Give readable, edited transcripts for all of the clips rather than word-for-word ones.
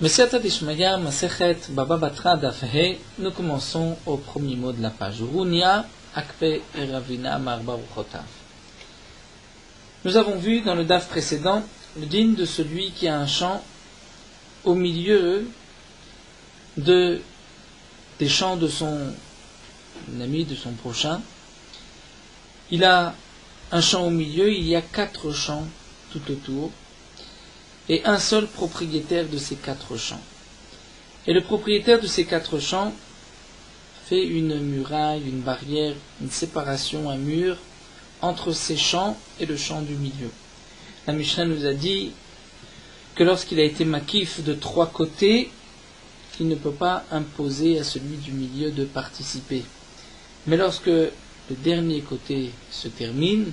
Mesiyata Dishmaya, Masechet, Baba Batra, Daf He, nous commençons au premier mot de la page. Runia, Akpe, Ravina, Marba, Ruchotav. Nous avons vu dans le Daf précédent le din de celui qui a un champ au milieu des champs de son ami, de son prochain. Il a un champ au milieu, il y a 4 champs tout autour, et un seul propriétaire de ces 4 champs. Et le propriétaire de ces 4 champs fait une muraille, une barrière, une séparation, un mur entre ces champs et le champ du milieu. La Mishnah nous a dit que lorsqu'il a été makif de 3 côtés, il ne peut pas imposer à celui du milieu de participer. Mais lorsque le dernier côté se termine,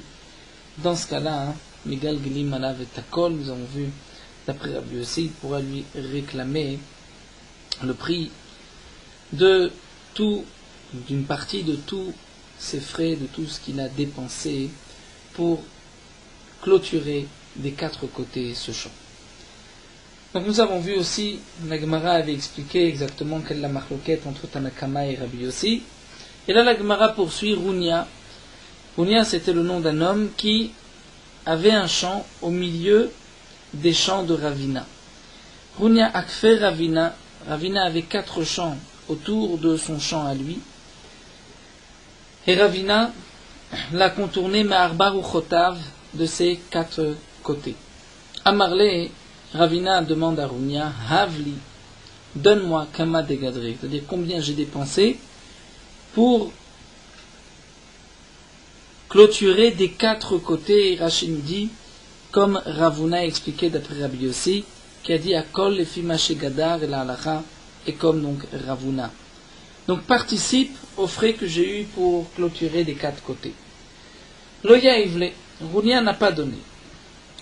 dans ce cas-là, Migal Gili Malav et Takol, nous avons vu, d'après Rabbi Yossi, il pourra lui réclamer le prix d'une partie de tous ses frais, de tout ce qu'il a dépensé pour clôturer des 4 côtés ce champ. Donc nous avons vu aussi, la Gemara avait expliqué exactement quelle est la marloquette entre Tanakama et Rabbi Yossi. Et là la Gemara poursuit Runia. Runia, c'était le nom d'un homme qui avait un champ au milieu des champs de Ravina. Runia Akfe Ravina. Ravina avait 4 champs autour de son champ à lui. Et Ravina l'a contourné Ma'arba Ruchotav de ses 4 côtés. Amarle, Ravina demande à Runia, Havli, donne-moi Kama Degadre, c'est-à-dire combien j'ai dépensé pour clôturer des 4 côtés. Et Rachid nous dit, comme Ravuna a expliqué d'après Rabbi Yossi, qui a dit Akol lefi mashe gadar et la halacha, et comme donc Ravuna. Donc participe aux frais que j'ai eu pour clôturer des 4 côtés. Loya Ivle, Runia n'a pas donné.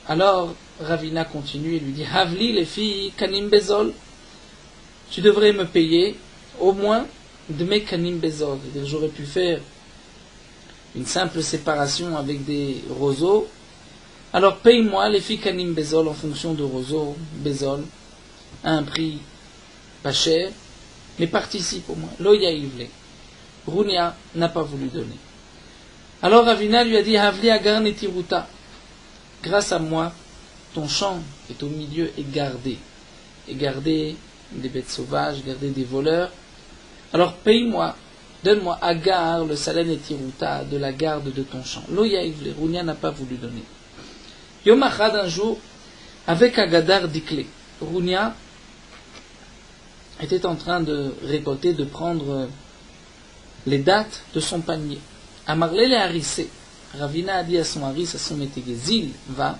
Alors Ravina continue et lui dit Havli lefi kanim bezol, tu devrais me payer au moins de mes kanim bezol. C'est-à-dire j'aurais pu faire une simple séparation avec des roseaux. Alors paye-moi les filles kanim bezol en fonction de roseaux bezol à un prix pas cher, mais participe au moins. Loya Ivle. Runia n'a pas voulu donner. Alors Ravina lui a dit Havli agar netiruta. Grâce à moi, ton champ qui est au milieu est gardé. Et gardé des bêtes sauvages, gardé des voleurs. Alors paye-moi, donne-moi agar, le salaire netiruta, de la garde de ton champ. Loya Ivle. Runia n'a pas voulu donner. Yom Achad, un jour, avec Agadar Dikle, Runia était en train de récolter, de prendre les dattes de son panier. Amarle le harissé. Ravina a dit à son haris, à son métége, Zil, va,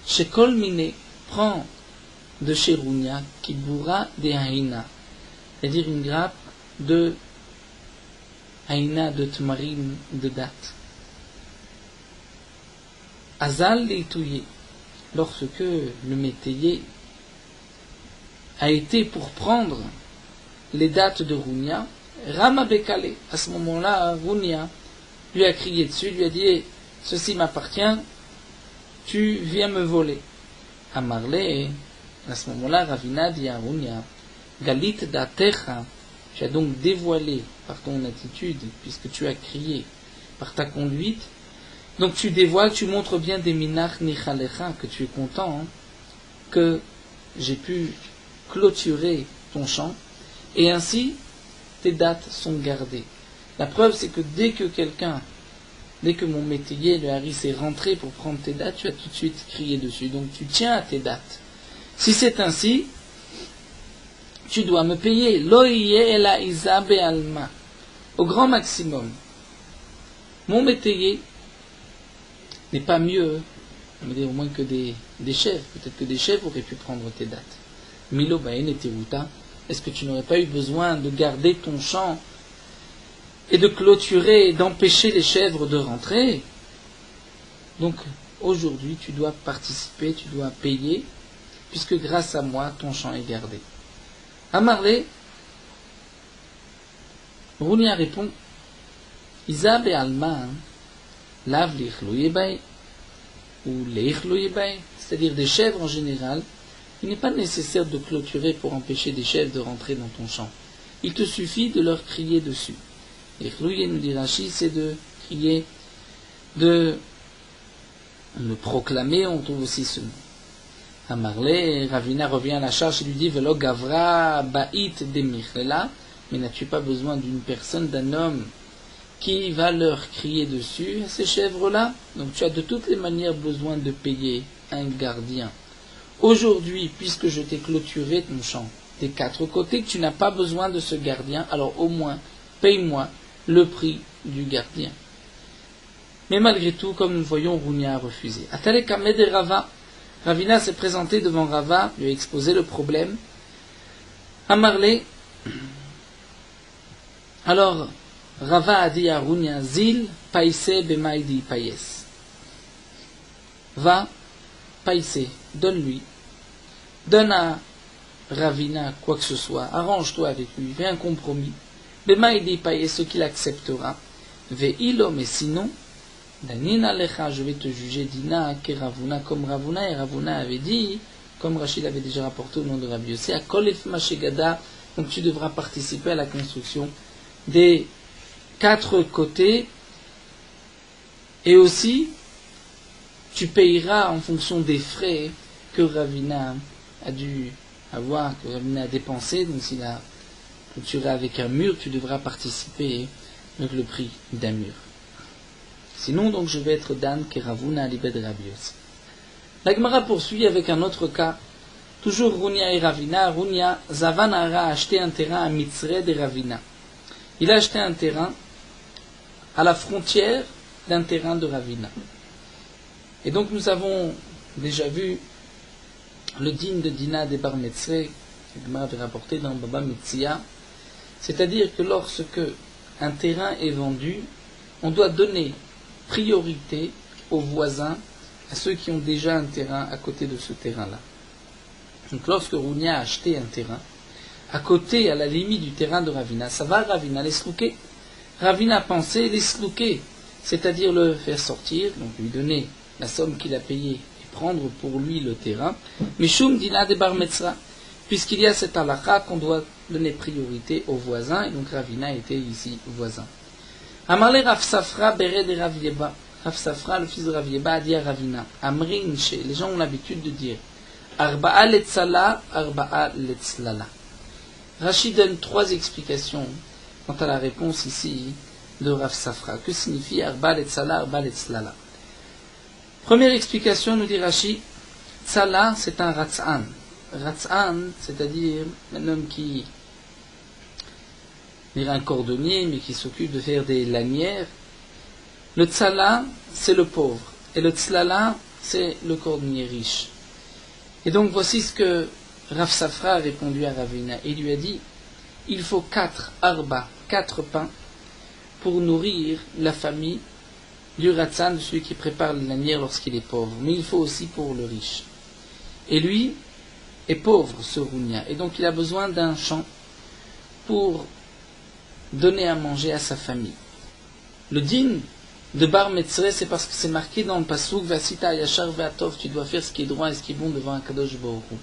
chez Kol Mine, prends de chez Runia, qui bourra des haïna, c'est-à-dire une grappe de haïna, de tmarim, de dattes. Azal leitouye, lorsque le métayer a été pour prendre les dattes de Runia, Rama Bekale, à ce moment-là, Runia lui a crié dessus, lui a dit ceci m'appartient, tu viens me voler. Amarle, à ce moment-là, Ravina dit à Runia, Galit datecha, tu as donc dévoilé par ton attitude, puisque tu as crié, par ta conduite. Donc tu dévoiles, tu montres bien des minach nichalecha, que tu es content, que j'ai pu clôturer ton champ, et ainsi tes dattes sont gardées. La preuve, c'est que dès que mon métayer, le haris, est rentré pour prendre tes dattes, tu as tout de suite crié dessus. Donc tu tiens à tes dattes. Si c'est ainsi, tu dois me payer. Loïye ela isa be'alma. Au grand maximum. Mon métayer n'est pas mieux, on va dire au moins que des chèvres. Peut-être que des chèvres auraient pu prendre tes dattes. Milo baen et teruta. Est-ce que tu n'aurais pas eu besoin de garder ton champ et de clôturer et d'empêcher les chèvres de rentrer? Donc aujourd'hui tu dois participer, tu dois payer, puisque grâce à moi ton champ est gardé. Amarle, Runia répond Isa be'alma lav lichloye bay ou lichloye bay, c'est-à-dire des chèvres en général Il n'est pas nécessaire de clôturer pour empêcher des chèvres de rentrer dans ton champ. Il te suffit de leur crier dessus. Et Chlouye nous dit Rashi, c'est de crier, de le proclamer, on trouve aussi ce mot. Amarle, Ravina revient à la charge et lui dit Velo Gavra Ba'it Demichela, mais n'as-tu pas besoin d'une personne, d'un homme qui va leur crier dessus à ces chèvres-là? Donc tu as de toutes les manières besoin de payer un gardien. Aujourd'hui, puisque je t'ai clôturé ton champ des quatre côtés, que tu n'as pas besoin de ce gardien, alors au moins paye-moi le prix du gardien. Mais malgré tout, comme nous voyons, Rounia a refusé. Atale Kamed et Rava. Ravina s'est présenté devant Rava, lui a exposé le problème. Amarle. Alors, Rava a dit à Rounia, Zil, païse, bemaïdi, païs. Va, païse, donne-lui. Donne à Ravina quoi que ce soit, arrange-toi avec lui, fais un compromis. Bemaïdi, païs, ce qu'il acceptera. Ve'ilo, mais sinon, Danina lecha, je vais te juger Dina que Ravuna comme Ravuna, et Ravuna avait dit, comme Rachid avait déjà rapporté au nom de Rabbi Yossi, à Kolef Mashegada, donc tu devras participer à la construction des quatre côtés, et aussi tu payeras en fonction des frais que Ravina a dû avoir, que Ravina a dépensé, donc s'il a clôturé avec un mur, tu devras participer avec le prix d'un mur. Sinon, donc, je vais être Dan Keravuna Alibed Rabios. La Gemara poursuit avec un autre cas. Toujours Rounia et Ravina. Rounia, Zavanara a acheté un terrain à Mitzre de Ravina. Il a acheté un terrain à la frontière d'un terrain de Ravina. Et donc, nous avons déjà vu le din de Dina de Bar Metzre, que Gemara avait rapporté dans Baba Metzia. C'est-à-dire que lorsque un terrain est vendu, on doit donner priorité aux voisins, à ceux qui ont déjà un terrain à côté de ce terrain-là. Donc lorsque Rounia a acheté un terrain, à côté, à la limite du terrain de Ravina, ça va Ravina l'eslouquer. Ravina pensait l'eslouquer, c'est-à-dire le faire sortir, donc lui donner la somme qu'il a payée et prendre pour lui le terrain. Mishum Dina de Bar Metzra, puisqu'il y a cette halakha qu'on doit donner priorité aux voisins, et donc Ravina était ici voisin. Amarle Rav Safra bere de Rav Yeba. Rav Safra, le fils de Rav Yeba, a dit à Ravina, Amrin she, les gens ont l'habitude de dire, Arba'a letzala, Arba'a letzlala. Rachid donne trois explications quant à la réponse ici de Rav Safra. Que signifie Arba'a letzala, Arba'a letzlala? Première explication, nous dit Rachid, Tzala, c'est un ratz'an. Ratz'an, c'est-à-dire un homme qui un cordonnier, mais qui s'occupe de faire des lanières. Le tzala, c'est le pauvre. Et le tzlala, c'est le cordonnier riche. Et donc, voici ce que Rav Safra a répondu à Ravina. Il lui a dit, il faut 4 pains, pour nourrir la famille du ratzan, de celui qui prépare les lanières lorsqu'il est pauvre. Mais il faut aussi pour le riche. Et lui est pauvre, ce Rounia. Et donc, il a besoin d'un champ pour donner à manger à sa famille. Le din de Bar Metzre, c'est parce que c'est marqué dans le Pasuk Vasita Yachar Ve'atov, tu dois faire ce qui est droit et ce qui est bon devant un Kadosh Baruch Hu.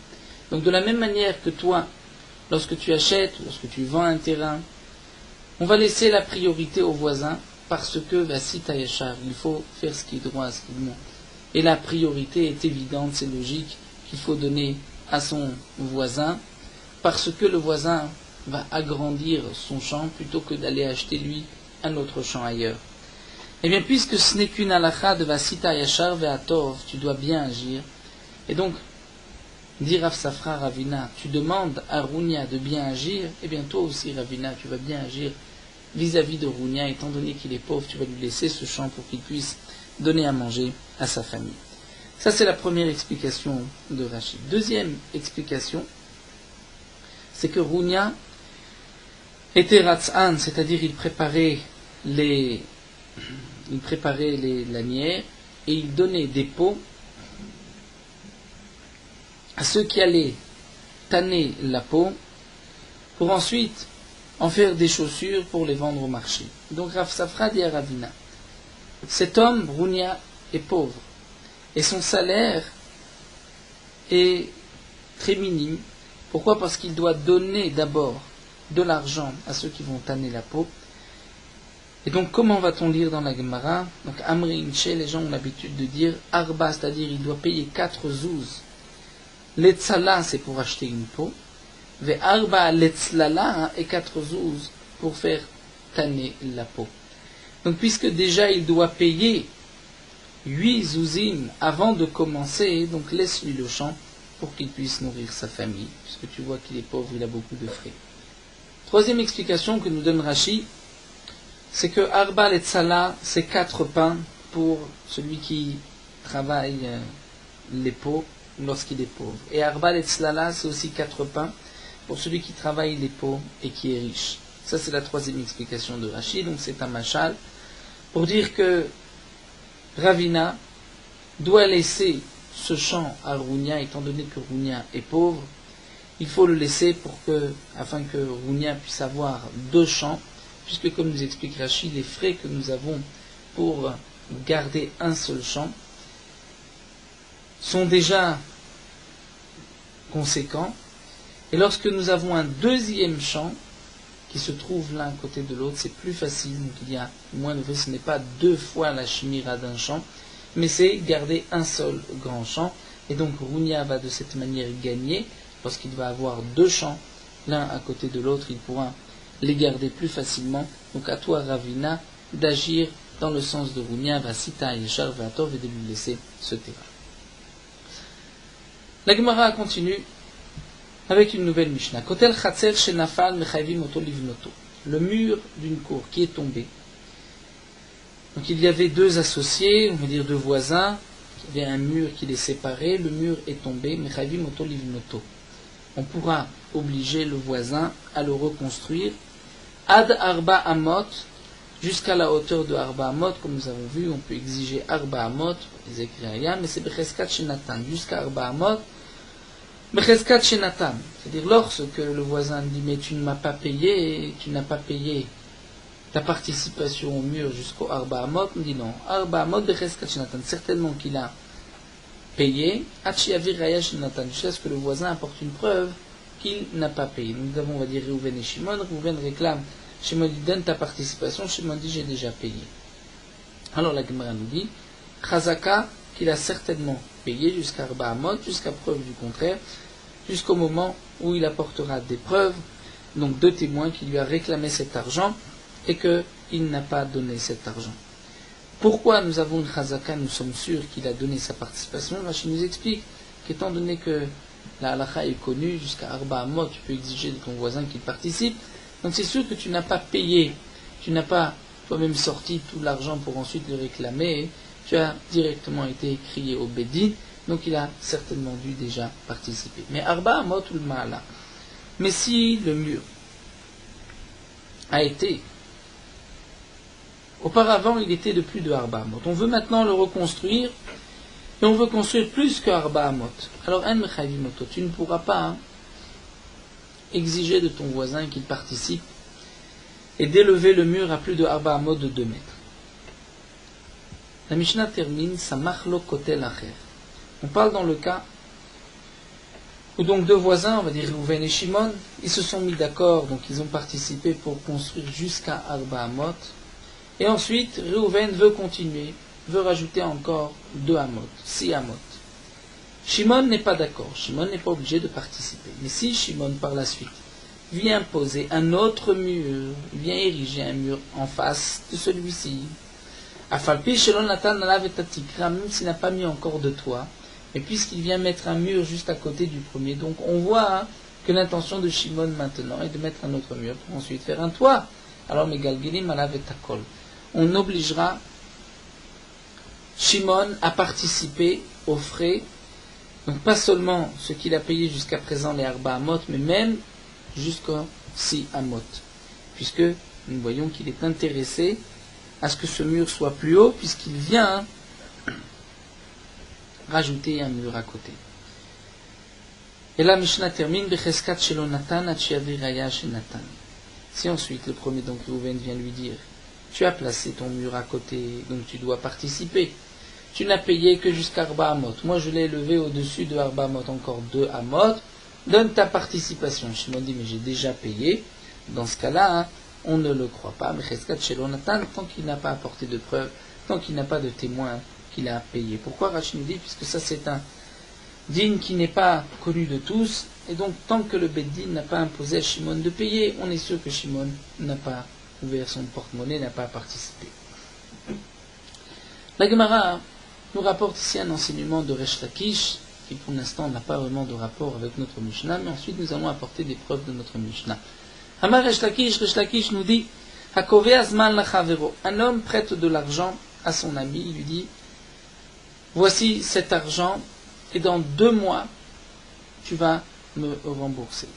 Donc de la même manière que toi, lorsque tu achètes, lorsque tu vends un terrain, on va laisser la priorité aux voisins parce que Vasita Yachar, il faut faire ce qui est droit, ce qui est bon. Et la priorité est évidente, c'est logique qu'il faut donner à son voisin parce que le voisin va agrandir son champ plutôt que d'aller acheter lui un autre champ ailleurs. Eh bien, puisque ce n'est qu'une halakha de Vasita Yachar Ve'atov, tu dois bien agir. Et donc, dit Rav Safra Ravina, tu demandes à Rounia de bien agir, eh bien toi aussi Ravina, tu vas bien agir vis-à-vis de Rounia, étant donné qu'il est pauvre, tu vas lui laisser ce champ pour qu'il puisse donner à manger à sa famille. Ça, c'est la première explication de Rachid. Deuxième explication, c'est que Rounia était ratz'an, c'est-à-dire il préparait les lanières et il donnait des pots à ceux qui allaient tanner la peau pour ensuite en faire des chaussures pour les vendre au marché. Donc Rav Safra dit à Ravina, cet homme, Rounia, est pauvre et son salaire est très minime. Pourquoi? Parce qu'il doit donner d'abord de l'argent à ceux qui vont tanner la peau. Et donc, comment va-t-on lire dans la Gemara? Donc, Amri Inche, les gens ont l'habitude de dire Arba, c'est-à-dire il doit payer 4 zouz. L'etzala, c'est pour acheter une peau. Ve Arba l'etzlala, et 4 zouz pour faire tanner la peau. Donc, puisque déjà il doit payer 8 zouzim avant de commencer, donc laisse-lui le champ pour qu'il puisse nourrir sa famille. Puisque tu vois qu'il est pauvre, il a beaucoup de frais. Troisième explication que nous donne Rashi, c'est que Arba l'etzala, c'est 4 pains pour celui qui travaille les peaux lorsqu'il est pauvre. Et Arba l'etzlala, c'est aussi 4 pains pour celui qui travaille les peaux et qui est riche. Ça, c'est la troisième explication de Rashi, donc c'est un machal, pour dire que Ravina doit laisser ce champ à Rounia, étant donné que Rounia est pauvre. Il faut le laisser afin que Rounia puisse avoir 2 champs, puisque comme nous explique Rashi, les frais que nous avons pour garder un seul champ sont déjà conséquents. Et lorsque nous avons un deuxième champ qui se trouve l'un à côté de l'autre, c'est plus facile, donc il y a moins de frais. Ce n'est pas 2 fois la shmira d'un champ, mais c'est garder un seul grand champ. Et donc Rounia va de cette manière gagner, parce qu'il va avoir 2 champs l'un à côté de l'autre, il pourra les garder plus facilement. Donc à toi, Ravina, d'agir dans le sens de Rounia, Vasita, Yeshar, Vatov, et de lui laisser ce terrain. La Gemara continue avec une nouvelle Mishnah. Kotel Chatzer Shenafal Mechayvim Oto Livnoto. Le mur d'une cour qui est tombé. Donc il y avait 2 associés, on va dire 2 voisins, il y avait un mur qui les séparait, le mur est tombé, Mechayvim Oto Livnoto. On pourra obliger le voisin à le reconstruire. Ad Arba Amot, jusqu'à la hauteur de Arba Amot, comme nous avons vu, on peut exiger Arba Amot, les écrits, mais c'est Becheskat Shenatan, jusqu'à Arba Amot, Becheskat Shenatan, c'est-à-dire lorsque le voisin dit mais tu ne m'as pas payé, tu n'as pas payé ta participation au mur jusqu'au Arba Amot, on dit non, Arba Amot Becheskat Shenatan, certainement qu'il a payé, Hachiavir Raya Shenatan, jusqu'à ce que le voisin apporte une preuve qu'il n'a pas payé. Nous avons, on va dire, Reuven et Shimon. Reuven réclame, Shimon dit donne ta participation, Shimon dit j'ai déjà payé. Alors la Gemara nous dit, Chazaka, qu'il a certainement payé jusqu'à Arba Amot, jusqu'à preuve du contraire, jusqu'au moment où il apportera des preuves, donc 2 témoins qui lui a réclamé cet argent et qu'il n'a pas donné cet argent. Pourquoi nous avons une Chazaka, nous sommes sûrs qu'il a donné sa participation? Rashi nous explique qu'étant donné que la halakha est connue, jusqu'à Arba Amot, tu peux exiger de ton voisin qu'il participe, donc c'est sûr que tu n'as pas payé, tu n'as pas toi-même sorti tout l'argent pour ensuite le réclamer, tu as directement été crié au Bédin, donc il a certainement dû déjà participer. Mais Arba Amot ou le Ma'ala. Mais si le mur a été, auparavant il était de plus de Arba Amot, on veut maintenant le reconstruire, et on veut construire plus que Arba Amot. Alors, tu ne pourras pas exiger de ton voisin qu'il participe et d'élever le mur à plus de Arba Amot de 2 mètres. La Mishnah termine Samachlo Kotel Acher. On parle dans le cas où donc 2 voisins, on va dire Reuven et Shimon, ils se sont mis d'accord, donc ils ont participé pour construire jusqu'à Arba Amot. Et ensuite, Reuven veut continuer, veut rajouter encore 2 Amot, 6 Amot. Shimon n'est pas d'accord, Shimon n'est pas obligé de participer. Mais si Shimon par la suite vient poser un autre mur, vient ériger un mur en face de celui-ci, Afalpi Shelon Natan Alav et Tatikra, même s'il n'a pas mis encore de toit, mais puisqu'il vient mettre un mur juste à côté du premier, donc on voit que l'intention de Shimon maintenant est de mettre un autre mur pour ensuite faire un toit. Alors Megalgilim Alav et Takol. On obligera Shimon a participé aux frais, donc pas seulement ce qu'il a payé jusqu'à présent les Arba Amot, mais même jusqu'aux 6 Amot, puisque nous voyons qu'il est intéressé à ce que ce mur soit plus haut, puisqu'il vient rajouter un mur à côté. Et là Mishnah termine Becheskat Shelo Natan Achiavi Raya Shenatan. Si ensuite le premier, donc Reuven, vient lui dire tu as placé ton mur à côté, donc tu dois participer. tu n'as payé que jusqu'à Arba Amot. Moi, je l'ai élevé au-dessus de Arba Amot, encore 2 Amot. Donne ta participation. Shimon dit, mais j'ai déjà payé. Dans ce cas-là, hein, on ne le croit pas. Mais Cheskat Shelo Natan, tant qu'il n'a pas apporté de preuves, tant qu'il n'a pas de témoin qu'il a payé. Pourquoi Rachid nous dit? Puisque ça, c'est un din qui n'est pas connu de tous. Et donc, tant que le Beddin n'a pas imposé à Shimon de payer, on est sûr que Shimon n'a pas ouvert son porte-monnaie, n'a pas participé. La Gemara nous rapporte ici un enseignement de Resh Lakish, qui pour l'instant n'a pas vraiment de rapport avec notre Mishnah, mais ensuite nous allons apporter des preuves de notre Mishnah. Amar Resh Lakish nous dit, Hakovea Zman Lachavero, un homme prête de l'argent à son ami, il lui dit, voici cet argent, et dans 2 mois, tu vas me rembourser.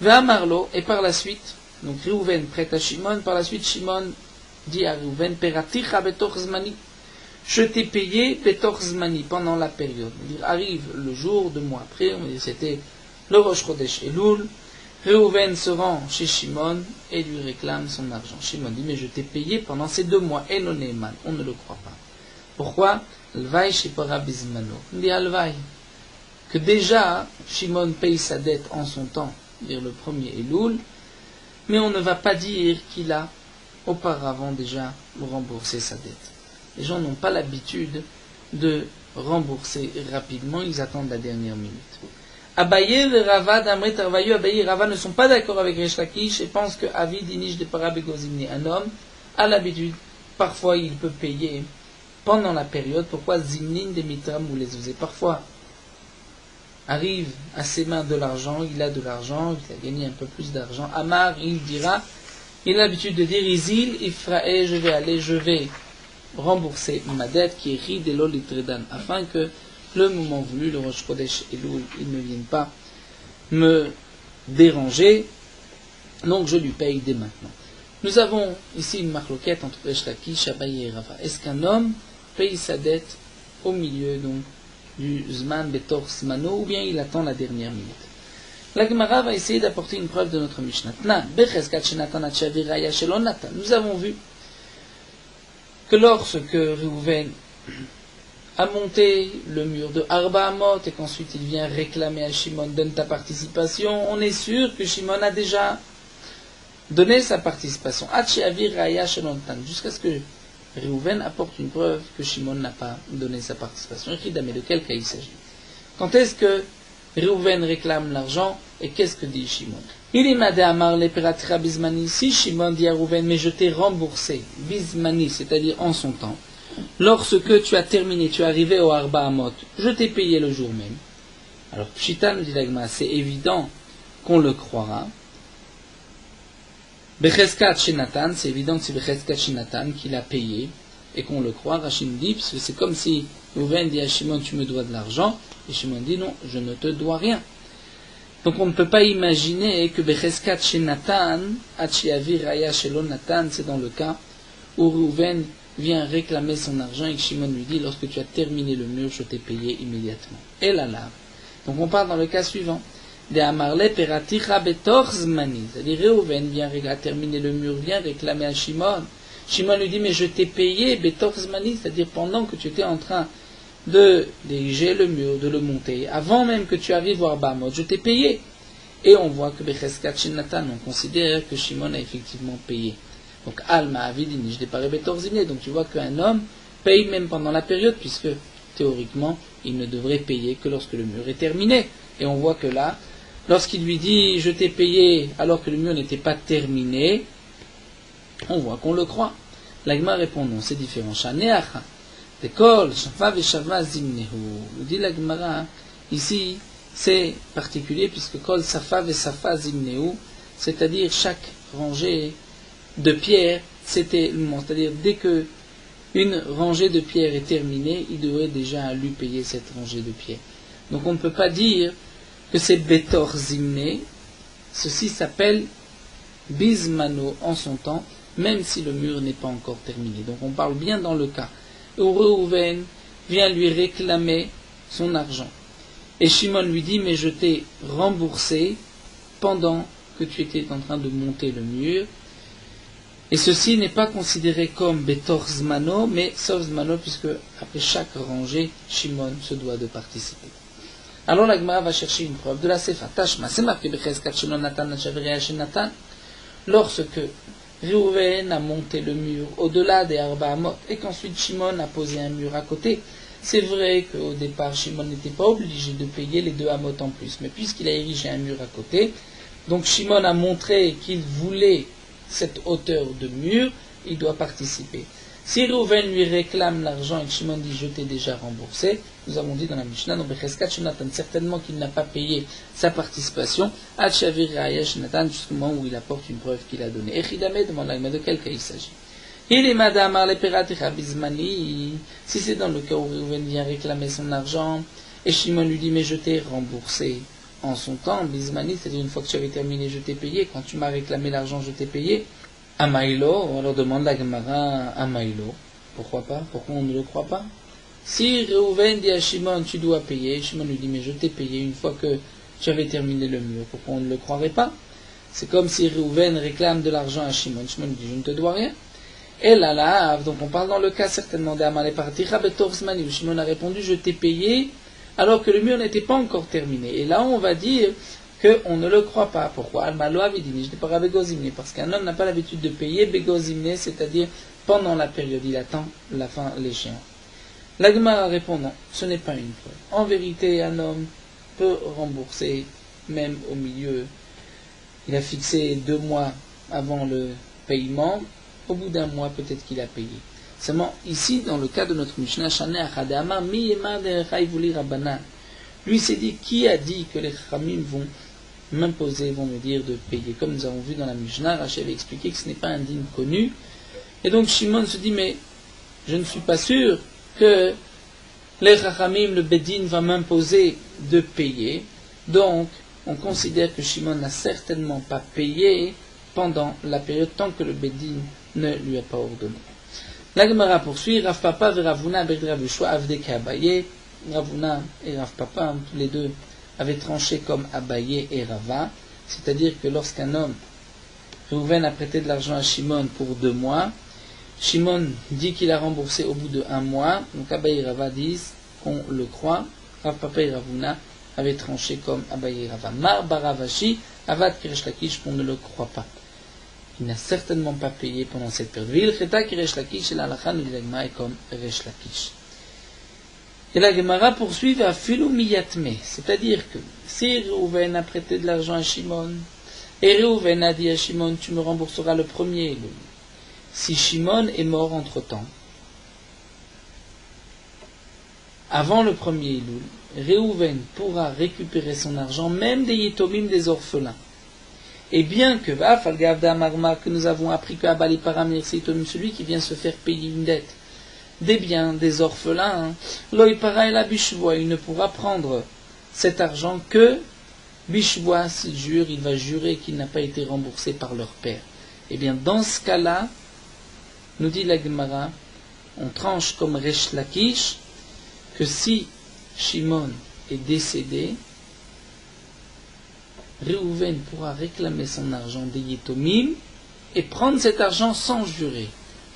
Vea Marlo, et par la suite, donc Reuven prête à Shimon, par la suite Shimon dit à Reuven, Peraticha betoch zmani, je t'ai payé betoch zmani, pendant la période. Il arrive le jour, 2 mois après, c'était le Rosh Chodesh Elul, Reuven se rend chez Shimon et lui réclame son argent. Shimon dit, mais je t'ai payé pendant ces 2 mois, et non man, on ne le croit pas. Pourquoi? Alvaï shepara bizmano. Il dit Alvaï, que déjà Shimon paye sa dette en son temps, dire le premier Elul, mais on ne va pas dire qu'il a auparavant déjà remboursé sa dette. Les gens n'ont pas l'habitude de rembourser rapidement, ils attendent la dernière minute. Abaye et Rava d'Amrit Arvayu, Abaye et Rava ne sont pas d'accord avec Resh Lakish et pensent que Avid Inish de Parabegozimni, un homme, a l'habitude, parfois il peut payer pendant la période. Pourquoi Zimnin de Mitram ou les osés? Parfois arrive à ses mains de l'argent, il a de l'argent, il a gagné un peu plus d'argent. Amar, il dira, il a l'habitude de dire Izil, Ifrae, je vais rembourser ma dette qui est Ri de l'Olitredan, afin que le moment voulu, le Rosh Chodesh Elul, il ne vienne pas me déranger, donc je lui paye dès maintenant. Nous avons ici une marloquette entre Resh Lakish, Abaye et Rava. Est-ce qu'un homme paye sa dette au milieu donc du Zman Betor Zmano, ou bien il attend la dernière minute? La Gemara va essayer d'apporter une preuve de notre Mishnah. Nous avons vu que lorsque Reuven a monté le mur de Arba Amot et qu'ensuite il vient réclamer à Shimon, donne ta participation, on est sûr que Shimon a déjà donné sa participation. Jusqu'à ce que Reuven apporte une preuve que Shimon n'a pas donné sa participation. Mais de quel cas il s'agit? Quand est-ce que Reuven réclame l'argent et qu'est-ce que dit Shimon? Il est madé amar le peratira bismani. Si Shimon dit à Reuven, mais je t'ai remboursé, bismani, c'est-à-dire en son temps, lorsque tu as terminé, tu es arrivé au Arba Amot, je t'ai payé le jour même. Alors Pshita nous dit l'agma, c'est évident qu'on le croira. Becheskat Shenatan, c'est évident que c'est Becheskat Shenatan qu'il a payé et qu'on le croit. Rachid dit, parce que c'est comme si Reuven dit à Shimon, tu me dois de l'argent, et Shimon dit, non, je ne te dois rien. Donc on ne peut pas imaginer que Becheskat Shenatan, Achiavi Raya Shelon Natan, c'est dans le cas où Reuven vient réclamer son argent et que Shimon lui dit, lorsque tu as terminé le mur, je t'ai payé immédiatement. Et là. Donc on part dans le cas suivant. De Amarle Peraticha Betor Zmani. C'est-à-dire Reuven vient terminer le mur, vient réclamer à Shimon. Shimon lui dit, mais je t'ai payé Betor Zmani, c'est-à-dire pendant que tu étais en train de diriger le mur, de le monter, avant même que tu arrives au Arba Amot, je t'ai payé. Et on voit que Becheskat Shenatan, on considère que Shimon a effectivement payé. Donc Alma Avidin, je déparais Betor Zimné. Donc tu vois qu'un homme paye même pendant la période, puisque théoriquement, il ne devrait payer que lorsque le mur est terminé. Et on voit que là, lorsqu'il lui dit je t'ai payé alors que le mur n'était pas terminé, on voit qu'on le croit. L'Agma répond non, c'est différent. Shaneacha, Tekol, Shafa Veshava Zimnehu. Nous dit l'Agmara, ici c'est particulier puisque Kol Safa Vesafa Zimnehu, c'est-à-dire chaque rangée de pierres, c'était le moment. C'est-à-dire dès que une rangée de pierres est terminée, il devrait déjà lui payer cette rangée de pierres. Donc on ne peut pas dire que c'est Betor Zimné, ceci s'appelle Bismano en son temps, même si le mur n'est pas encore terminé. Donc on parle bien dans le cas où Reuven vient lui réclamer son argent. Et Shimon lui dit, mais je t'ai remboursé pendant que tu étais en train de monter le mur. Et ceci n'est pas considéré comme Betor Zmano, mais sauf Zmano, puisque après chaque rangée, Shimon se doit de participer. Alors la Gemara va chercher une preuve de la Sefa. Tashma, c'est marqué Becheskat Shelo Natan Nachaverea Shenatan. Lorsque Reuven a monté le mur au-delà des Arba Amot et qu'ensuite Shimon a posé un mur à côté, c'est vrai qu'au départ Shimon n'était pas obligé de payer les 2 Amot en plus, mais puisqu'il a érigé un mur à côté, donc Shimon a montré qu'il voulait cette hauteur de mur, il doit participer. Si Reuven lui réclame l'argent et que Shimon dit je t'ai déjà remboursé, nous avons dit dans la Mishnah, certainement qu'il n'a pas payé sa participation, jusqu'au moment où il apporte une preuve qu'il a donnée. Echidame demande l'agma de quel cas il s'agit. Si c'est dans le cas où Reuven vient réclamer son argent, et Shimon lui dit mais je t'ai remboursé en son temps, Bismani, c'est-à-dire une fois que tu avais terminé, je t'ai payé, quand tu m'as réclamé l'argent, je t'ai payé. Amaïlo, on leur demande la Gemara, Amaïlo, pourquoi pas? Pourquoi on ne le croit pas? Si Reuven dit à Shimon, tu dois payer, Shimon lui dit, mais je t'ai payé une fois que tu avais terminé le mur, pourquoi on ne le croirait pas? C'est comme si Reuven réclame de l'argent à Shimon, Shimon lui dit, je ne te dois rien. Et là, donc on parle dans le cas certainement d'Amalé Partira Betorsmani, où Shimon a répondu, je t'ai payé, alors que le mur n'était pas encore terminé. Et là, on va dire qu'on ne le croit pas. Pourquoi? Almaloa vidini, je n'ai pas begozimné, parce qu'un homme n'a pas l'habitude de payer begozimné, c'est-à-dire pendant la période, il attend la fin, l'échéance. La Gemara répond non, ce n'est pas une preuve. En vérité, un homme peut rembourser, même au milieu. Il a fixé 2 mois avant le paiement, au bout d'un mois, peut-être qu'il a payé. Seulement, ici, dans le cas de notre Mishnah, lui s'est dit, qui a dit que les Khamim vont m'imposer, vont me dire de payer? Comme nous avons vu dans la Mishnah, Rachel avait expliqué que ce n'est pas un dîme connu. Et donc Shimon se dit, mais je ne suis pas sûr que les Khamim, le Bedin, va m'imposer de payer. Donc, on considère que Shimon n'a certainement pas payé pendant la période tant que le Bedin ne lui a pas ordonné. La Gemara poursuit, Rav Papa et Ravuna avec Rav Yoshua Avdeke Abaye. Ravuna et Rav Papa, tous les deux, avaient tranché comme Abaye et Rava, c'est-à-dire que lorsqu'un homme, Reuven a prêté de l'argent à Shimon pour 2 mois, Shimon dit qu'il a remboursé au bout de 1 mois, donc Abaye et Rava disent qu'on le croit, Rav Papa et Ravuna avaient tranché comme Abaye et Rava. Mar Baravashi, Avad Kiresh Lakish, qu'on ne le croit pas. Il n'a certainement pas payé pendant cette période. Vil Cheta Kiresh Lakish, et l'Alachan nous dit l'Agma est comme Resh Lakish. Et la Gemara poursuit à Filou Miyatme, c'est-à-dire que si Reuven a prêté de l'argent à Shimon, et Reuven a dit à Shimon, tu me rembourseras le premier Elul. Si Shimon est mort entre-temps, avant le premier Elul, Reuven pourra récupérer son argent, même des Yitomim, des orphelins. Et bien que que nous avons appris que Abali Paramir, c'est celui qui vient se faire payer une dette, des biens, des orphelins, Loïpara et la Bishvoa, il ne pourra prendre cet argent que Bishvoa, s'il jure, il va jurer qu'il n'a pas été remboursé par leur père. Et bien dans ce cas-là, nous dit la Gemara, on tranche comme Resh Lakish, que si Shimon est décédé, Reuven pourra réclamer son argent des Yitomim et prendre cet argent sans jurer.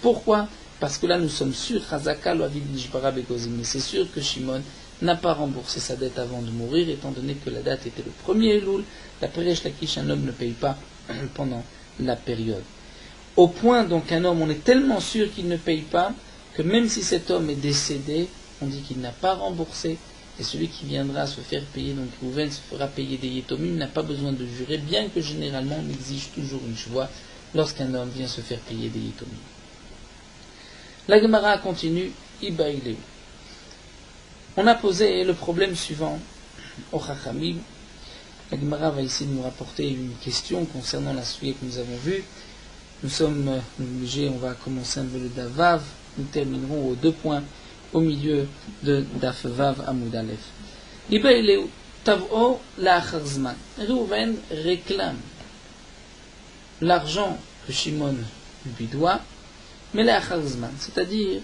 Pourquoi? Parce que là nous sommes sûrs, c'est sûr que Shimon n'a pas remboursé sa dette avant de mourir, étant donné que la date était le premier Elul. D'après Resh Lakish, un homme ne paye pas pendant la période. Au point donc un homme, on est tellement sûr qu'il ne paye pas, que même si cet homme est décédé, on dit qu'il n'a pas remboursé. Et celui qui viendra se faire payer, donc Reuven se fera payer des Yitomim, n'a pas besoin de jurer, bien que généralement on exige toujours une shvoa lorsqu'un homme vient se faire payer des Yitomim. La Gemara continue, Ibaïleu. On a posé le problème suivant au Chachamim. La Gemara va essayer de nous rapporter une question concernant la souillée que nous avons vue. Nous sommes obligés, on va commencer un peu le Davav, nous terminerons aux 2 points au milieu de Daf Vav Amud Aleph. Ibaïleu Tav'o La'acharzman. Reuven réclame l'argent que Shimon lui doit, mais La'acharzman, c'est-à-dire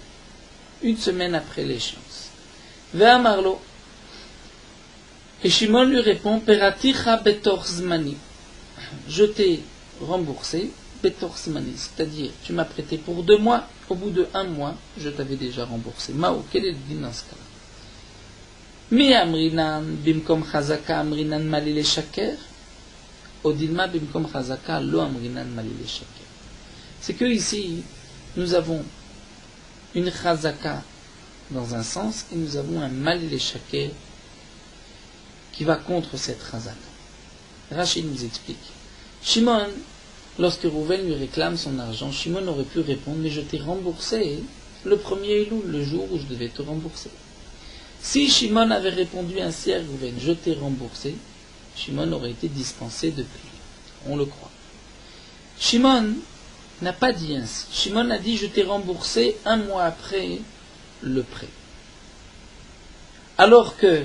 1 semaine après l'échéance. Ve'amarlo. Et Shimon lui répond, Peraticha betor zmani. Je t'ai remboursé betorsmani, c'est-à-dire tu m'as prêté pour 2 mois, au bout de 1 mois, je t'avais déjà remboursé. Mao, quel est le din dans ce cas-là? Mi amrinan bimkom chazaka amrinan malile shaker, odilma bimkom chazaka lo amrinan malile shaker. C'est que ici, nous avons une chazaka dans un sens et nous avons un malile shaker qui va contre cette chazaka. Rachid nous explique. Shimon, lorsque Rouven lui réclame son argent, Shimon aurait pu répondre, mais je t'ai remboursé le premier Elul, le jour où je devais te rembourser. Si Shimon avait répondu ainsi à Rouven, je t'ai remboursé, Shimon aurait été dispensé de payer. On le croit. Shimon n'a pas dit ainsi. Shimon a dit, je t'ai remboursé 1 mois après le prêt. Alors que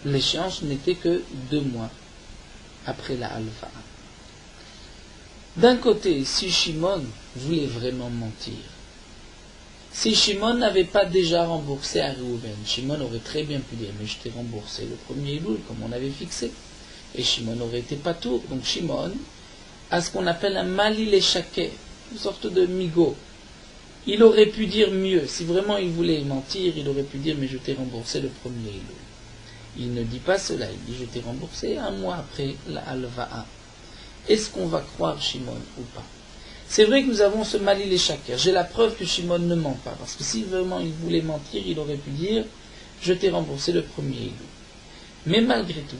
l'échéance n'était que 2 mois après la halva. D'un côté, si Shimon voulait vraiment mentir, si Shimon n'avait pas déjà remboursé à Reuven, Shimon aurait très bien pu dire, mais je t'ai remboursé le premier Elul comme on avait fixé. Et Shimon aurait été patour. Donc Shimon a ce qu'on appelle un malil échaqué, une sorte de migo. Il aurait pu dire mieux. Si vraiment il voulait mentir, il aurait pu dire, mais je t'ai remboursé le premier Elul. Il ne dit pas cela, il dit, je t'ai remboursé 1 mois après la halva'a. Est-ce qu'on va croire Shimon ou pas? C'est vrai que nous avons ce malil échaqué. J'ai la preuve que Shimon ne ment pas. Parce que si vraiment il voulait mentir, il aurait pu dire, je t'ai remboursé le premier Elul. Mais malgré tout,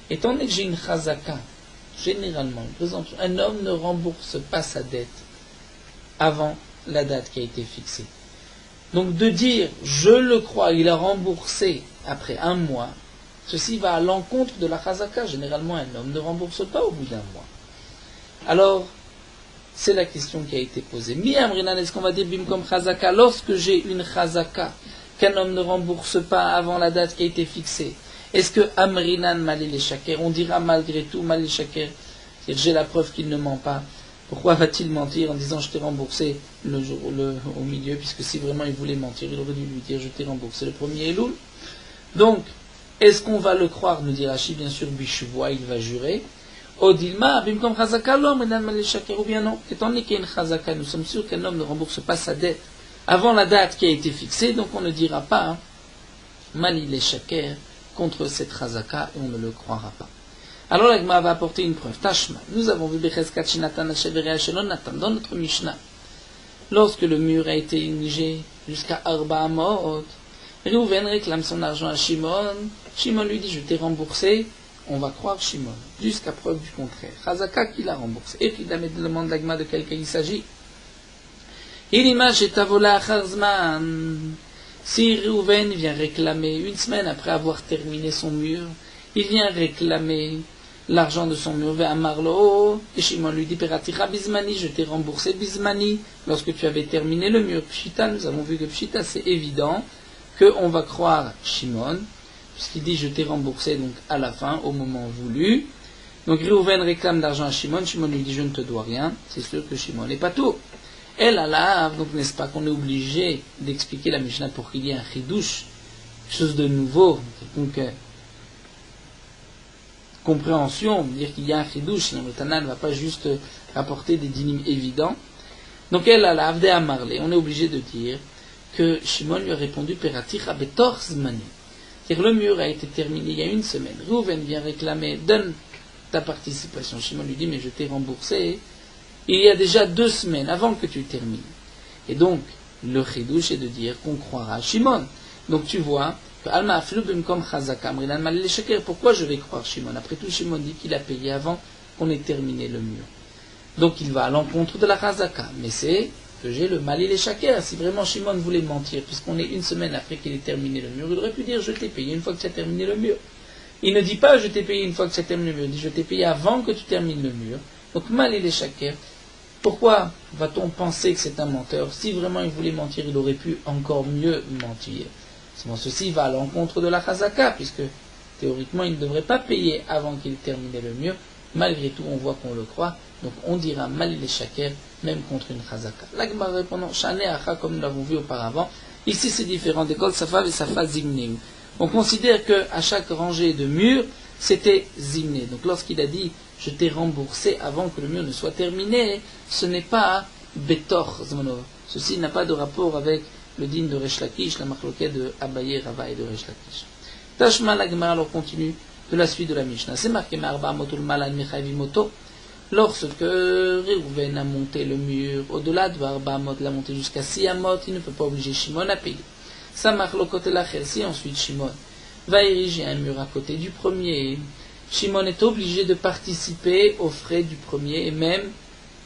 étant donné que j'ai une chazaka, généralement, un homme ne rembourse pas sa dette avant la date qui a été fixée. Donc de dire, je le crois, il a remboursé après 1 mois, ceci va à l'encontre de la chazaka. Généralement, un homme ne rembourse pas au bout d'1 mois. Alors, c'est la question qui a été posée. Mi amrinan, est-ce qu'on va dire bimkom chazaka, lorsque j'ai une chazaka, qu'un homme ne rembourse pas avant la date qui a été fixée? Est-ce que amrinan malil shaker, on dira malgré tout malil shaker, c'est-à-dire j'ai la preuve qu'il ne ment pas. Pourquoi va-t-il mentir en disant je t'ai remboursé au milieu, puisque si vraiment il voulait mentir, il aurait dû lui dire je t'ai remboursé le premier Elul. Donc, est-ce qu'on va le croire, nous dit Rashi, bien sûr, Bishuvoa, il va jurer. Odilma, bimkom chazaka lo amrinan malil shaker, ou bien non, étant donné qu'il y a une chazaka, nous sommes sûrs qu'un homme ne rembourse pas sa dette avant la date qui a été fixée, donc on ne dira pas malil shaker contre cette chazaka et on ne le croira pas. Alors la Gemara va apporter une preuve. Tashma, nous avons vu Becheskat Shinatan Hasheverea Shelon Natan dans notre Mishnah. Lorsque le mur a été érigé jusqu'à Arba Amot, Reuven réclame son argent à Shimon. Shimon lui dit je t'ai remboursé. On va croire Shimon, jusqu'à preuve du contraire. Chazaka qui l'a remboursé. Et puis Damed demande la Gemara de quel cas il s'agit. Ilima Shetavola Chazman. Si Reuven vient réclamer 1 semaine après avoir terminé son mur, il vient réclamer l'argent de son mur vers Marlo, et Shimon lui dit Peratira Bismani, je t'ai remboursé Bismani lorsque tu avais terminé le mur. Pshita, nous avons vu que Pshita c'est évident qu'on va croire Shimon, puisqu'il dit je t'ai remboursé donc à la fin, au moment voulu. Donc Reuven réclame l'argent à Shimon, Shimon lui dit je ne te dois rien, c'est sûr que Shimon n'est pas tout. Elle a là, donc n'est-ce pas qu'on est obligé d'expliquer la Mishnah pour qu'il y ait un chidouche, quelque chose de nouveau, donc compréhension, dire qu'il y a un chidouche, sinon le Tana ne va pas juste rapporter des dynimes évidents. Donc elle a la Avde Amarle, on est obligé de dire que Shimon lui a répondu Peratira betor zmani. C'est-à-dire le mur a été terminé il y a 1 semaine. Reuven vient réclamer, donne ta participation. Shimon lui dit mais je t'ai remboursé il y a déjà 2 semaines avant que tu termines. Et donc, le chidouche est de dire qu'on croira à Shimon. Donc tu vois, que Alma Aflubim comme Chazaka, Amrinan Malil Shaker, pourquoi je vais croire Shimon? Après tout, Shimon dit qu'il a payé avant qu'on ait terminé le mur. Donc il va à l'encontre de la Chazaka. Mais c'est que j'ai le Malil Shaker. Si vraiment Shimon voulait mentir, puisqu'on est 1 semaine après qu'il ait terminé le mur, il aurait pu dire je t'ai payé une fois que tu as terminé le mur. Il ne dit pas je t'ai payé une fois que tu as terminé le mur, il dit je t'ai payé avant que tu termines le mur. Donc Malil Shaker. Pourquoi va-t-on penser que c'est un menteur? Si vraiment il voulait mentir, il aurait pu encore mieux mentir. Ceci va à l'encontre de la chazaka, puisque théoriquement il ne devrait pas payer avant qu'il termine le mur. Malgré tout, on voit qu'on le croit. Donc on dira malil shaker, même contre une chazaka. L'Agma répondant, shane acha, comme nous l'avons vu auparavant. Ici c'est différent d'école safa et safa zimnim. On considère qu'à chaque rangée de murs, c'était zimné. Donc lorsqu'il a dit je t'ai remboursé avant que le mur ne soit terminé, ce n'est pas betor zmano. Ceci n'a pas de rapport avec le din de Resh Lakish, la marloquette de Abaye, Rava et de Resh Lakish. Tashma la Gemara alors continue de la suite de la Mishnah. C'est marqué Ma'arba motul malan mechayvimoto. Lorsque Réhouven a monté le mur, au-delà de Arba Amot, l'a monté jusqu'à 6 Amot, il ne peut pas obliger Shimon à payer. Ça marque le côté la si ensuite Shimon va ériger un mur à côté du premier. Shimon est obligé de participer aux frais du premier et même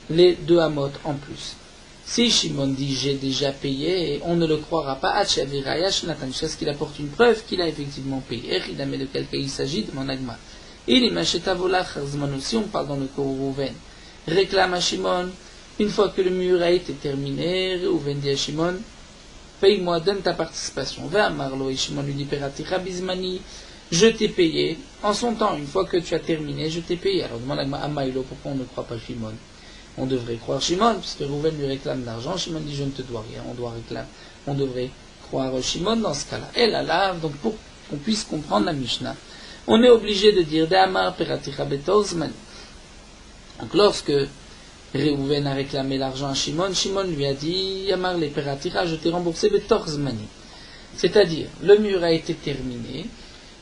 les 2 Amot en plus. Si Shimon dit j'ai déjà payé, on ne le croira pas. Jusqu'à ce qu'il apporte une preuve qu'il a effectivement payé. Mais de quel cas il s'agit de mon agma. Si on parle dans le cas où Réhouven réclame à Shimon, une fois que le mur a été terminé, Réhouven dit à Shimon, paye-moi, donne ta participation. Va à Marlo et Shimon lui dit, Peraticha Bizmani, je t'ai payé. En son temps, une fois que tu as terminé, je t'ai payé. Alors demande à Maïlo, pourquoi on ne croit pas Shimon? On devrait croire Shimon, puisque Réhouven lui réclame l'argent. Shimon dit, je ne te dois rien. On devrait croire Shimon dans ce cas-là. Et là, donc pour qu'on puisse comprendre la Mishnah, on est obligé de dire D'Amar Peraticha Betozman. Donc lorsque Réhouven a réclamé l'argent à Shimon, Shimon lui a dit Amar le Peraticha, je t'ai remboursé Betozmani. C'est-à-dire, le mur a été terminé.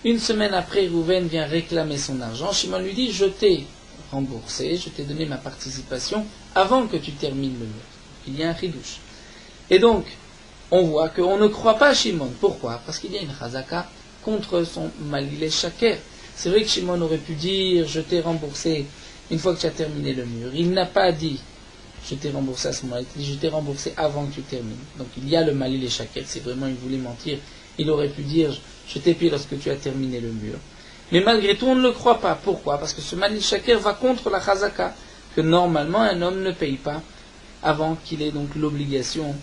Une semaine après, Réhouven vient réclamer son argent. Shimon lui dit je t'ai remboursé, je t'ai donné ma participation avant que tu termines le mur. Il y a un chidouche. Et donc, on voit qu'on ne croit pas Shimon. Pourquoi? Parce qu'il y a une chazaka contre son malilé shaker. C'est vrai que Shimon aurait pu dire je t'ai remboursé une fois que tu as terminé le mur. Il n'a pas dit je t'ai remboursé à ce moment-là, il dit je t'ai remboursé avant que tu termines. Donc il y a le malilé shaker, si vraiment il voulait mentir, il aurait pu dire je t'ai payé lorsque tu as terminé le mur. Mais malgré tout on ne le croit pas. Pourquoi? Parce que ce malilé shaker va contre la chazaka, que normalement un homme ne paye pas avant qu'il ait donc l'obligation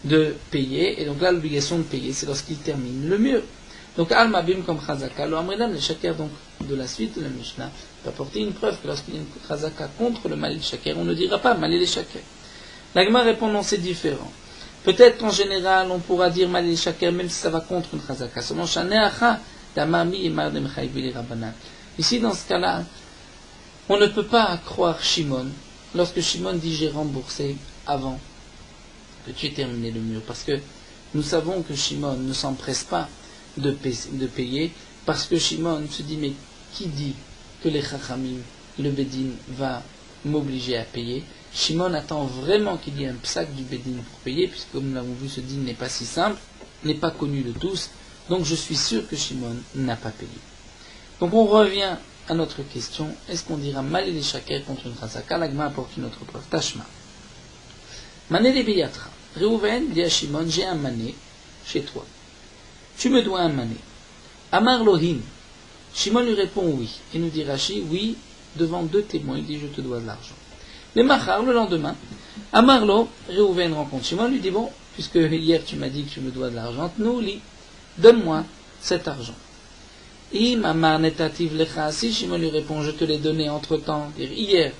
de payer. Et donc là l'obligation de payer c'est lorsqu'il termine le mur. Donc, Al-Mabim comme Chazaka, le Amridam, le Shaker, donc, de la suite de la Mishnah, peut apporter une preuve que lorsqu'il y a une Chazaka contre le Malil Shaker, on ne dira pas Malil Shaker. L'Agma répond non, c'est différent. Peut-être qu'en général, on pourra dire Malil Shaker, même si ça va contre une Chazaka. Seulement, Shaneacha, Damami et Mardem Chayvili Rabbanan. Ici, dans ce cas-là, on ne peut pas croire Shimon, lorsque Shimon dit j'ai remboursé avant que tu aies terminé le mur. Parce que nous savons que Shimon ne s'empresse pas de payer, parce que Shimon se dit, mais qui dit que les Chachamim, le Bédin, va m'obliger à payer? Shimon attend vraiment qu'il y ait un psak du Bédin pour payer, puisque comme nous l'avons vu, ce din n'est pas si simple, n'est pas connu de tous, donc je suis sûr que Shimon n'a pas payé. Donc on revient à notre question, est-ce qu'on dira Malil et Shaker contre une Chazaka? L'Agma apporte une autre preuve. Tashma. Mané de Beyatra. Réhouven dit à Shimon, j'ai un mané chez toi. Tu me dois un mané. Amar Lohim. Shimon lui répond oui. Et nous dit Rashi, oui, devant 2 témoins, il dit je te dois de l'argent. Le Machar, le lendemain, Amar Lo, Réhouven rencontre Shimon, lui dit bon, puisque hier tu m'as dit que tu me dois de l'argent, nous, donne-moi cet argent. Im Amar Netativ Lecha, si Shimon lui répond je te l'ai donné entre temps, hier,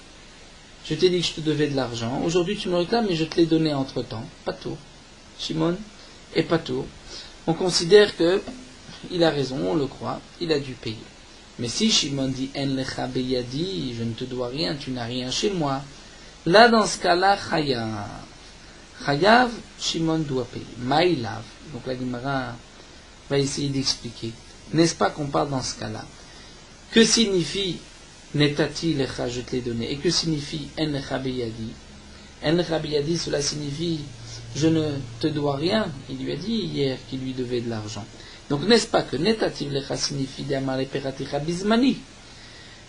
je t'ai dit que je te devais de l'argent, aujourd'hui tu me réclames, mais je te l'ai donné entre temps. Pas tout. Shimon est pas tout. On considère que il a raison, on le croit, il a dû payer. Mais si Shimon dit En lecha beyadi, je ne te dois rien, tu n'as rien chez moi, là dans ce cas-là, chayav. Chayav, Shimon doit payer. Maïlav. Donc la Gemara va essayer d'expliquer. N'est-ce pas qu'on parle dans ce cas-là? Que signifie Netati lecha, je te l'ai donné? Et que signifie En lecha beyadi? En lecha beyadi, cela signifie je ne te dois rien. Il lui a dit hier qu'il lui devait de l'argent. Donc n'est-ce pas que Netativ lecha signifie d'amar le peraticha bizmani?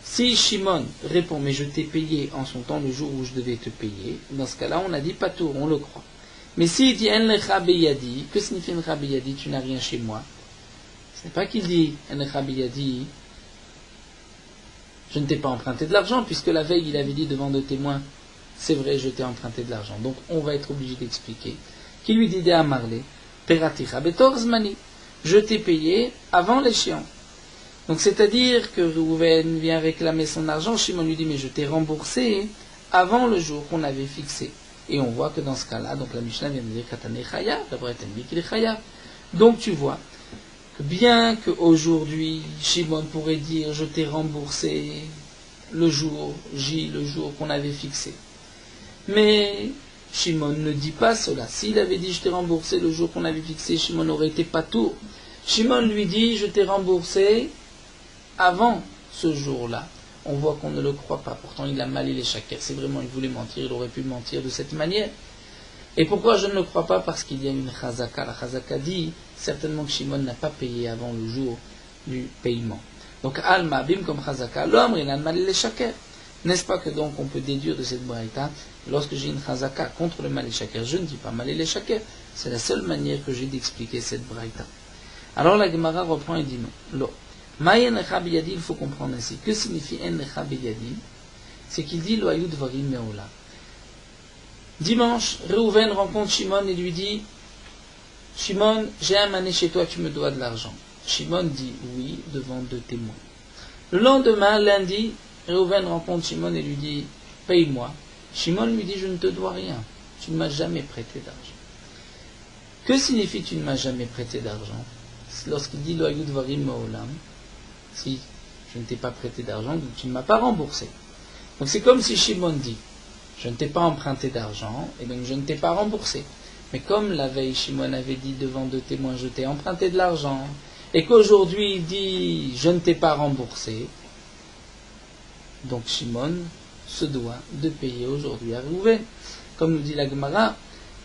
Si Shimon répond mais je t'ai payé en son temps le jour où je devais te payer, dans ce cas-là on a dit pas tout, on le croit. Mais s'il dit en lecha beyadi, que signifie en lecha beyadi? Tu n'as rien chez moi. Ce n'est pas qu'il dit en lecha beyadi, je ne t'ai pas emprunté de l'argent, puisque la veille il avait dit devant 2 témoins c'est vrai, je t'ai emprunté de l'argent. Donc, on va être obligé d'expliquer. Qui lui dit à Marley, Peraticha betorzmani, je t'ai payé avant l'échéance. Donc, c'est-à-dire que Réhouven vient réclamer son argent, Shimon lui dit, mais je t'ai remboursé avant le jour qu'on avait fixé. Et on voit que dans ce cas-là, donc la Mishnah vient de dire, Katane Chayav, d'abord elle dit qu'il est Chayav. Donc, tu vois que bien qu'aujourd'hui, Shimon pourrait dire je t'ai remboursé le jour J, le jour qu'on avait fixé. Mais Shimon ne dit pas cela. S'il avait dit je t'ai remboursé le jour qu'on avait fixé, Shimon aurait été patour. Shimon lui dit je t'ai remboursé avant ce jour-là. On voit qu'on ne le croit pas. Pourtant il a malé les shakers. C'est vraiment, il voulait mentir, il aurait pu mentir de cette manière. Et pourquoi je ne le crois pas? Parce qu'il y a une chazaka. La chazaka dit certainement que Shimon n'a pas payé avant le jour du paiement. Donc Alma, bim comme chazaka, l'homme il a malé les shakers. N'est-ce pas que donc on peut déduire de cette braïta, lorsque j'ai une chazaka contre le mal et shaker, je ne dis pas mal et shaker, c'est la seule manière que j'ai d'expliquer cette braïta. Alors la Gemara reprend et dit non. Lo. Mayen echa biyadi, il faut comprendre ainsi. Que signifie en echa biyadi? C'est qu'il dit lo ayud varim meola. Dimanche, Reuven rencontre Shimon et lui dit Shimon, j'ai un mané chez toi, tu me dois de l'argent. Shimon dit oui devant 2 témoins. Le lendemain, lundi, Reuven rencontre Shimon et lui dit paye-moi. Shimon lui dit je ne te dois rien, tu ne m'as jamais prêté d'argent. Que signifie tu ne m'as jamais prêté d'argent? Lorsqu'il dit lo ayud varim meolam, si je ne t'ai pas prêté d'argent, tu ne m'as pas remboursé. Donc c'est comme si Shimon dit je ne t'ai pas emprunté d'argent et donc je ne t'ai pas remboursé. Mais comme la veille Shimon avait dit devant 2 témoins je t'ai emprunté de l'argent et qu'aujourd'hui il dit je ne t'ai pas remboursé, donc Shimon se doit de payer aujourd'hui à Reuven. Comme nous dit la Gemara,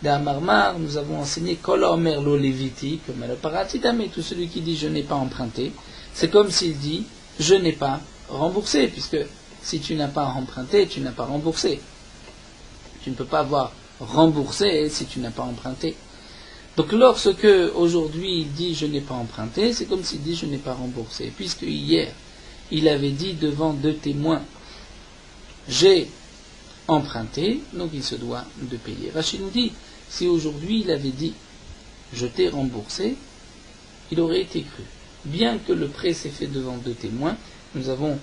d'Amarmar, nous avons enseigné Kol Omer lo Leviti, comme le paratidame, tout celui qui dit je n'ai pas emprunté, c'est comme s'il dit je n'ai pas remboursé, puisque si tu n'as pas emprunté, tu n'as pas remboursé. Tu ne peux pas avoir remboursé si tu n'as pas emprunté. Donc lorsque aujourd'hui il dit je n'ai pas emprunté, c'est comme s'il dit je n'ai pas remboursé, puisque hier il avait dit devant 2 témoins j'ai emprunté, donc il se doit de payer. Rachid nous dit, si aujourd'hui il avait dit je t'ai remboursé, il aurait été cru. Bien que le prêt s'est fait devant 2 témoins, nous avons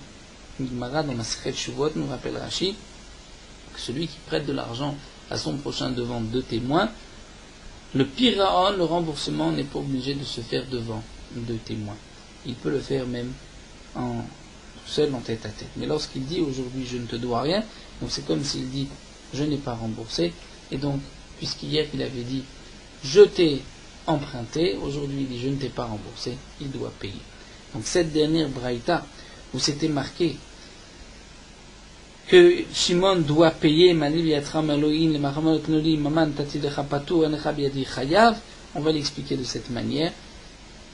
une Gemara dans la Masechet Shuvot, nous rappelle Rachid, que celui qui prête de l'argent à son prochain devant 2 témoins, le piraon, le remboursement n'est pas obligé de se faire devant 2 témoins. Il peut le faire même tout seul en tête à tête. Mais lorsqu'il dit aujourd'hui je ne te dois rien, donc c'est comme s'il dit je n'ai pas remboursé, et donc puisqu'hier il avait dit je t'ai emprunté, aujourd'hui il dit je ne t'ai pas remboursé, il doit payer. Donc cette dernière braïta où c'était marqué que Shimon doit payer, on va l'expliquer de cette manière.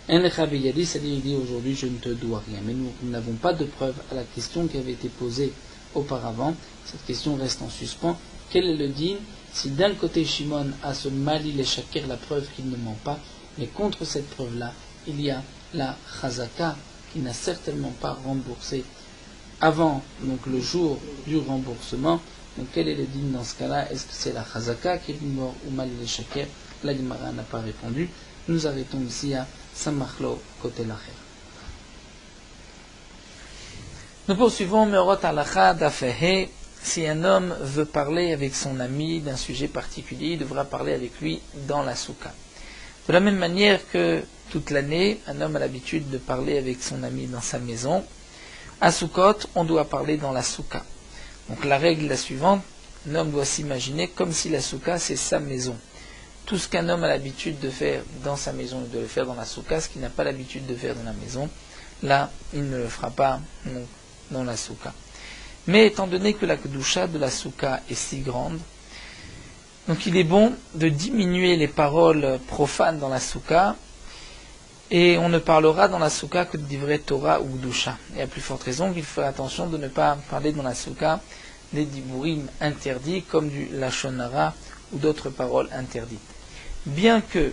C'est-à-dire il dit aujourd'hui je ne te dois rien. Mais nous n'avons pas de preuve à la question qui avait été posée auparavant. Cette question reste en suspens. Quel est le din? Si d'un côté Shimon a ce mali les shakir, la preuve qu'il ne ment pas, mais contre cette preuve-là, il y a la chazaka qui n'a certainement pas remboursé avant donc le jour du remboursement. Donc quel est le din dans ce cas-là? Est-ce que c'est la chazaka qui est mort ou mal les shakir? La Gemara n'a pas répondu. Nous arrêtons ici à Samachlo côté lacher. Nous poursuivons Meorot Halacha Dafehe. Si un homme veut parler avec son ami d'un sujet particulier, il devra parler avec lui dans la souka. De la même manière que toute l'année, un homme a l'habitude de parler avec son ami dans sa maison. À Sukkot, on doit parler dans la souka. Donc la règle est la suivante, un homme doit s'imaginer comme si la souka c'est sa maison. Tout ce qu'un homme a l'habitude de faire dans sa maison, il doit le faire dans la souka. Ce qu'il n'a pas l'habitude de faire dans la maison, là, il ne le fera pas dans la souka. Mais étant donné que la kedusha de la souka est si grande, donc il est bon de diminuer les paroles profanes dans la souka, et on ne parlera dans la souka que de divrei Torah ou kedusha. Et à plus forte raison qu'il faut faire attention de ne pas parler dans la souka des diburim interdits comme du lashon hara ou d'autres paroles interdites. Bien que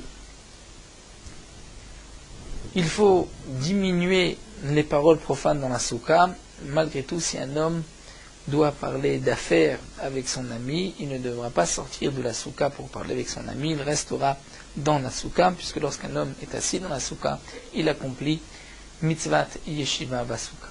il faut diminuer les paroles profanes dans la souka, malgré tout, si un homme doit parler d'affaires avec son ami, il ne devra pas sortir de la souka pour parler avec son ami, il restera dans la souka, puisque lorsqu'un homme est assis dans la souka, il accomplit mitzvat yeshiva basouka.